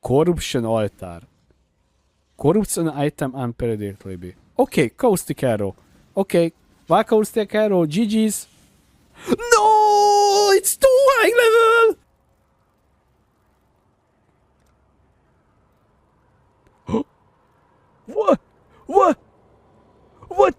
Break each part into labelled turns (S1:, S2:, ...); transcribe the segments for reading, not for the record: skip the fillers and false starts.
S1: Corruption altar. Corrupts an item unpredictably. Okay, caustic arrow. Okay, why caustic arrow? GG's. No! It's too high level! What? What? What?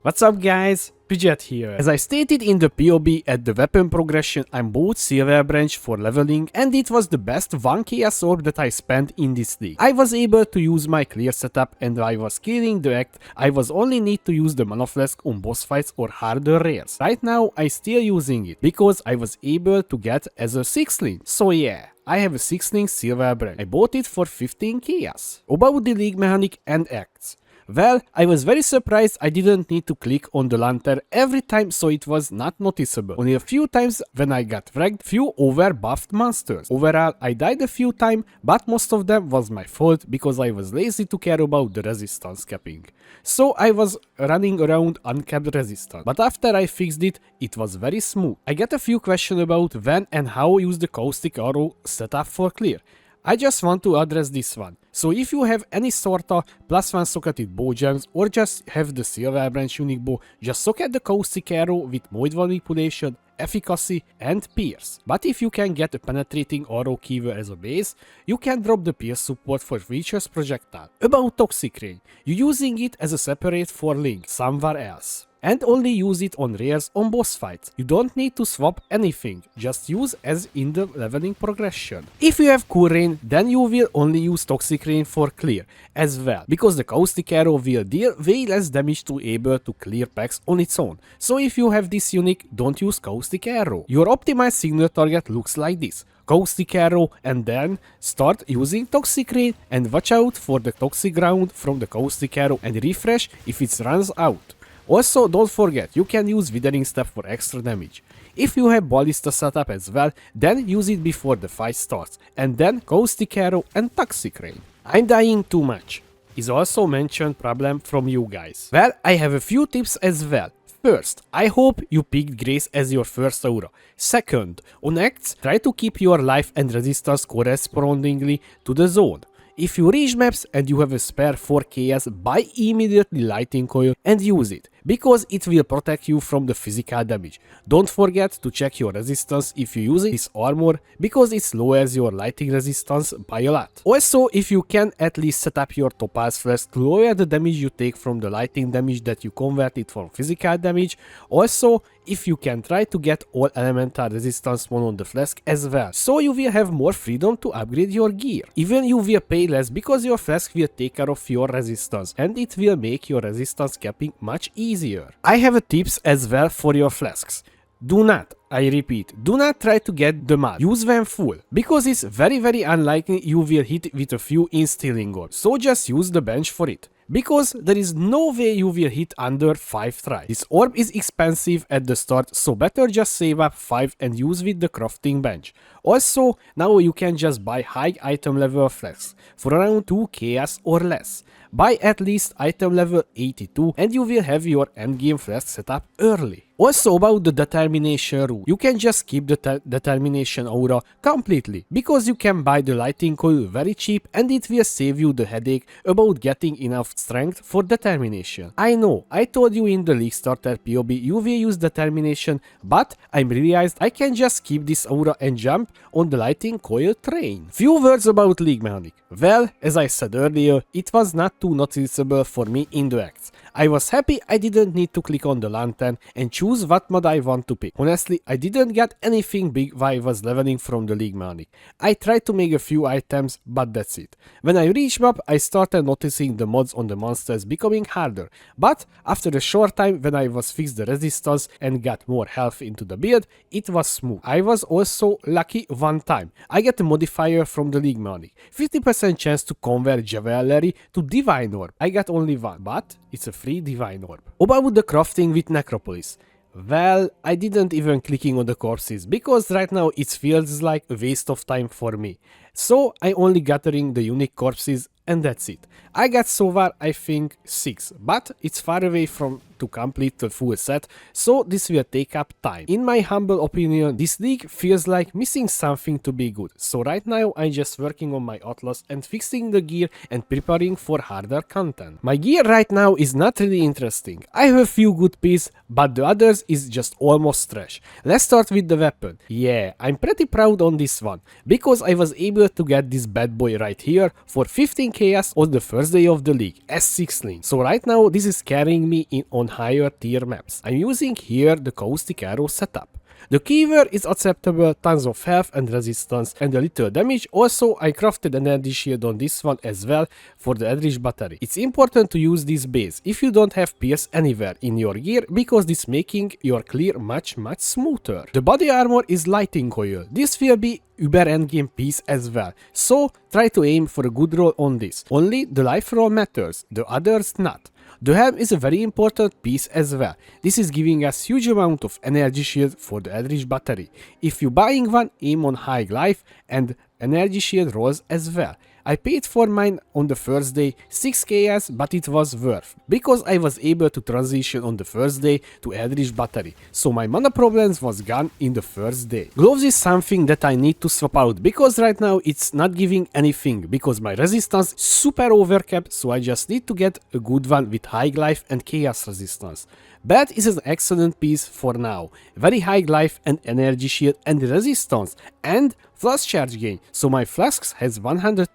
S1: What's up, guys? Pidget here. As I stated in the POB, at the weapon progression I bought Silver Branch for leveling, and it was the best 1 Chaos Orb that I spent in this league. I was able to use my clear setup, and while I was killing the act, I was only need to use the mana flask on boss fights or harder rares. Right now I still using it, because I was able to get as a 6-link. So yeah. I have a 6-link Silver Branch. I bought it for 15 Chaos. About the league mechanic and acts. Well, I was very surprised I didn't need to click on the lantern every time, so it was not noticeable. Only a few times when I got wrecked, few over-buffed monsters. Overall, I died a few times, but most of them was my fault because I was lazy to care about the resistance capping. So I was running around uncapped resistance. But after I fixed it, it was very smooth. I get a few questions about when and how use the caustic arrow setup for clear. I just want to address this one. So if you have any sort of +1 socketed bow gems or just have the Silver Branch unique bow, just socket the caustic arrow with moid manipulation, efficacy and pierce. But if you can get a penetrating arrow keyword as a base, you can drop the pierce support for features projectile. About toxic rain, you using it as a separate for link somewhere else. And only use it on rares on boss fights. You don't need to swap anything, just use as in the leveling progression. If you have cool rain, then you will only use toxic rain for clear as well, because the caustic arrow will deal way less damage to able to clear packs on its own. So if you have this unique, don't use caustic arrow. Your optimized signal target looks like this. Caustic arrow, and then start using toxic rain and watch out for the toxic ground from the caustic arrow and refresh if it runs out. Also, don't forget, you can use Withering Step for extra damage. If you have Ballista setup as well, then use it before the fight starts, and then Caustic Arrow and Toxic Rain. I'm dying too much. Is also mentioned problem from you guys. Well, I have a few tips as well. First, I hope you picked Grace as your first aura. Second, on acts, try to keep your life and resistance correspondingly to the zone. If you reach maps and you have a spare 4 chaos, buy immediately Lightning Coil and use it, because it will protect you from the physical damage. Don't forget to check your resistance if you use this armor, because it lowers your lightning resistance by a lot. Also, if you can at least set up your Topaz Flask to lower the damage you take from the lightning damage that you converted from physical damage. Also, if you can try to get all elemental resistance one on the flask as well, so you will have more freedom to upgrade your gear. Even you will pay less because your flask will take care of your resistance, and it will make your resistance capping much easier. I have a tips as well for your flasks. Do not, I repeat, do not try to get the mud. Use them full, because it's very unlikely you will hit with a few instilling orbs. So just use the bench for it, because there is no way you will hit under 5 tries. This orb is expensive at the start, so better just save up 5 and use with the crafting bench. Also, now you can just buy high item level flasks for around 2 chaos or less. Buy at least item level 82 and you will have your endgame flask set up early. Also about the determination rule, you can just keep the determination aura completely, because you can buy the lightning coil very cheap and it will save you the headache about getting enough strength for determination. I know, I told you in the League Starter POB you will use determination, but I realized I can just keep this aura and jump on the lightning coil train. Few words about League mechanic. Well, as I said earlier, it was not too noticeable for me in the acts. I was happy I didn't need to click on the lantern and choose what mod I want to pick. Honestly, I didn't get anything big while I was leveling from the League mechanic. I tried to make a few items, but that's it. When I reached map, I started noticing the mods on the monsters becoming harder, but after a short time when I was fixed the resistance and got more health into the build, it was smooth. I was also lucky one time. I get a modifier from the League mechanic. 50% chance to convert Jewelry to Divine Orb. I got only one, but it's a free Divine Orb. About the crafting with Necropolis. Well, I didn't even clicking on the corpses, because right now it feels like a waste of time for me. So I only gathering the unique corpses and that's it. I got so far I think 6, but it's far away from to complete the full set, so this will take up time. In my humble opinion, this league feels like missing something to be good, so right now I'm just working on my Atlas and fixing the gear and preparing for harder content. My gear right now is not really interesting. I have a few good pieces, but the others is just almost trash. Let's start with the weapon. Yeah, I'm pretty proud on this one, because I was able to get this bad boy right here for 15 chaos on the first day of the league, S6 link. So right now this is carrying me in on higher tier maps. I'm using here the caustic arrow setup. The keyword is acceptable, tons of health and resistance and a little damage. Also I crafted an energy shield on this one as well for the Eldritch battery. It's important to use this base if you don't have pierce anywhere in your gear, because this making your clear much smoother. The body armor is lighting coil. This will be uber endgame piece as well, so try to aim for a good roll on this. Only the life roll matters, the others not. The helm is a very important piece as well. This is giving us huge amount of energy shield for the Eldritch battery. If you buying one, aim on high life and energy shield rolls as well. I paid for mine on the first day 6 chaos, but it was worth, because I was able to transition on the first day to Eldritch battery, so my mana problems was gone in the first day. Gloves is something that I need to swap out, because right now it's not giving anything, because my resistance super overcapped, so I just need to get a good one with high life and chaos resistance. Bat is an excellent piece for now, very high life and energy shield and resistance, and flask charge gain, so my flasks has 100%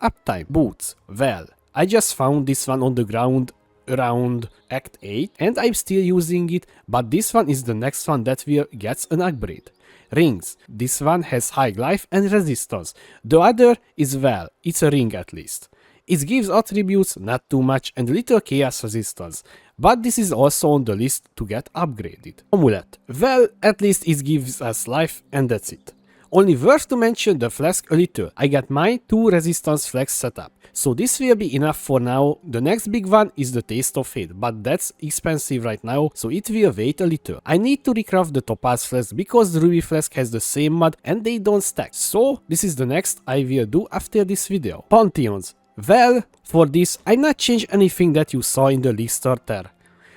S1: uptime. Boots, well, I just found this one on the ground around Act 8 and I'm still using it, but this one is the next one that will get an upgrade. Rings, this one has high life and resistance, the other is, well, it's a ring at least. It gives attributes, not too much, and little chaos resistance, but this is also on the list to get upgraded. Amulet, well, at least it gives us life and that's it. Only worth to mention the flask a little. I got my 2 resistance flask setup, so this will be enough for now. The next big one is the Taste of Fate, but that's expensive right now, so it will wait a little. I need to recraft the Topaz flask because the Ruby flask has the same mod and they don't stack, so this is the next I will do after this video. Pantheons. Well, for this I not change anything that you saw in the league starter.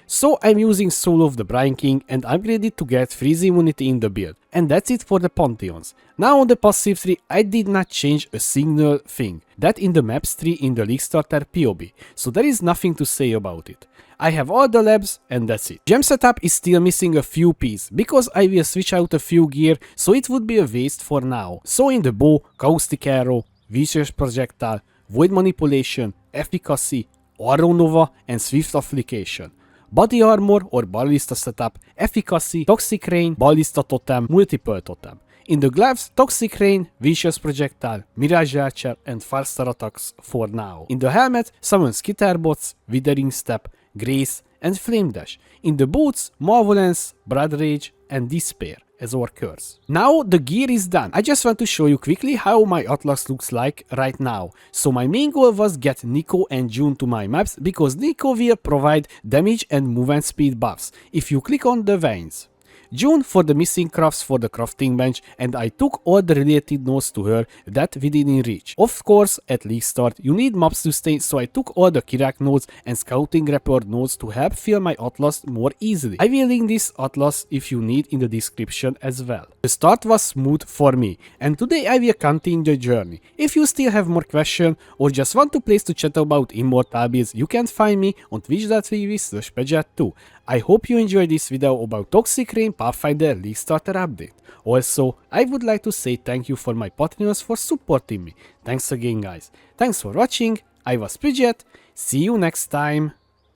S1: So I'm using Soul of the Brine King and upgraded to get freeze immunity in the build. And that's it for the Pantheons. Now on the passive tree I did not change a single thing. That in the maps tree in the league starter PoB. So there is nothing to say about it. I have all the labs and that's it. Gem setup is still missing a few pieces, because I will switch out a few gear, so it would be a waste for now. So in the bow, caustic arrow, vicious projectile, void manipulation, efficacy, aura nova and swift application. Body armor or ballista setup, efficacy, toxic rain, ballista totem, multiple totem. In the gloves, toxic rain, vicious projectile, mirage archer and faster attacks for now. In the helmet, summon skitterbots, withering step, grace and flame dash. In the boots, malevolence, blood rage and despair as our curse. Now the gear is done. I just want to show you quickly how my Atlas looks like right now. So my main goal was get Nico and June to my maps, because Nico will provide damage and movement speed buffs if you click on the veins. June for the missing crafts for the crafting bench, and I took all the related nodes to her that within reach. Of course, at league start you need maps to stay, so I took all the Kirak nodes and scouting report nodes to help fill my Atlas more easily. I will link this Atlas if you need in the description as well. The start was smooth for me, and today I will continue the journey. If you still have more questions or just want a place to chat about immortal builds, you can find me on twitch.tv/pejat2. I hope you enjoyed this video about Toxic Rain Pathfinder League Starter update. Also, I would like to say thank you for my Patreons for supporting me. Thanks again guys. Thanks for watching, I was Pidget, see you next time.